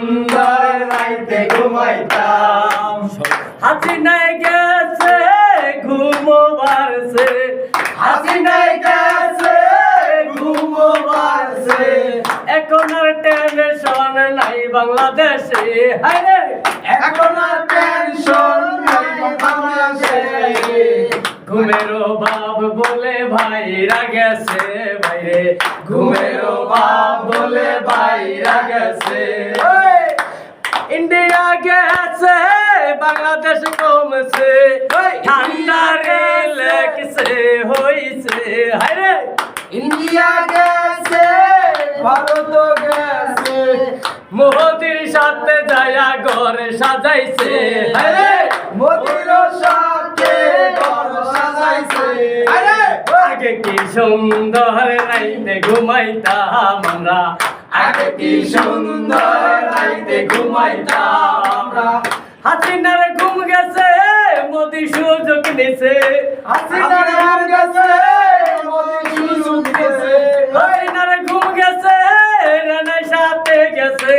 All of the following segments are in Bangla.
সুন্দর রাইতে ঘুমাইতাম। হাসিনায় গেছে ঘুমোবারছে, হাসিনায় গেছে ঘুমোবারছে, এখন আর টেনশন নাই বাংলাদেশে। হায়রে এখন আর টেনশন নাই বাংলাদেশে। ঘুমের অভাব বলে ভাইরা গেছে বাইরে, ঘুমের অভাব বলে বাইরা গেছে। ইন্ডিয়া গেছে বাংলাদেশ কমছে, ঠান্ডা রে লেগছে হইছে। হায়রে ইন্ডিয়া গেছে ভারত গেছে, মোদির সাথে যায়া ঘর সাজাইছে। আরে মোদির সাথে ঘর সাজাইছে। আরে আগে কি সুন্দর রাইতে ঘুমাইতাম আমরা, আগে কি সুন্দর রাইতে ঘুমাইতাম আমরা। হাসিনার ঘুম গেছে মোদি সুযোগ নিছে, হাসিনার ঘুম গেছে মোদি সুযোগ গেছে। হাসিনার ঘুম গেছে রানার সাথে গেছে,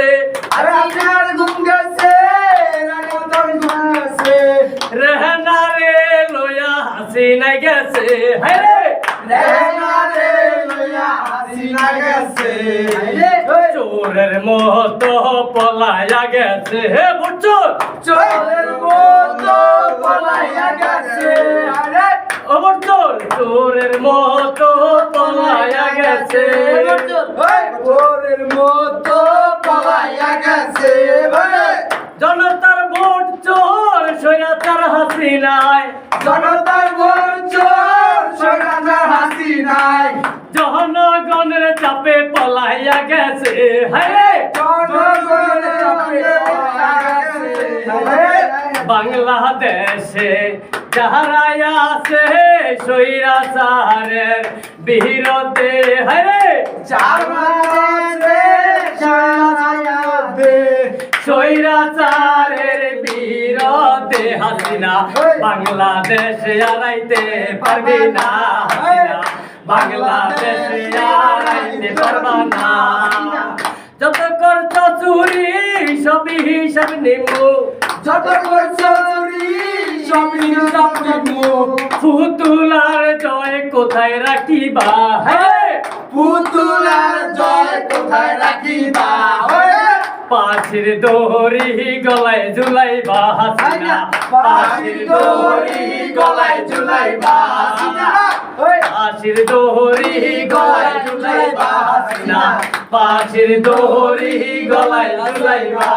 আরে হাসিনার ঘুম গেছে রানার ঘুম গেছে। রেহনা রে লয়া হাসিনা গেছে। হায়রে রেহনা রে লইয়া হাসিনা গেছে। চোরের মতো পলায়া গেছে। হে বুঝছর চোরের মতো পলাইয়া গেছে। আরে অবর্তর চোরের মতো পলায়া গেছে। ওই চোরের মতো পলাইয়া গেছে। জনতার ভোট চোর স্বৈরাচার হাসিনায়, জনতার ভোট চোর স্বৈরাচার হাসিনায়, জনগণের চাপে পলাইয়া গেছে। হায়রে জনগণের চাপে পলাইয়া গেছে। বাংলাদেশে যাহারা আছে স্বৈরাচারের বিরুদ্ধে। হায়রে স্বৈরাচারের বিরুদ্ধে হাসিনা বাংলাদেশে আড়াইতে পারবি না। হাসিনা বাংলাদেশে আড়াইতে পারবা না। যত করছ চুরি সবই হিসাব নিমু, যত করছো চুরি সবই হিসাব নিমু। পুতুলার জয় কোথায় রাখিবা। হ্যাঁ পুতুলার জয় কোথায় রাখিবা। পাখির দড়ি গলায় ঝুলাইবা হাসিনা, পাখির দড়ি গলায় ঝুলাইবা হাসিনা। পাখির দড়ি গলায় ঝুলাইবা হাসিনা, পাখির দড়ি গলায় ঝুলাইবা।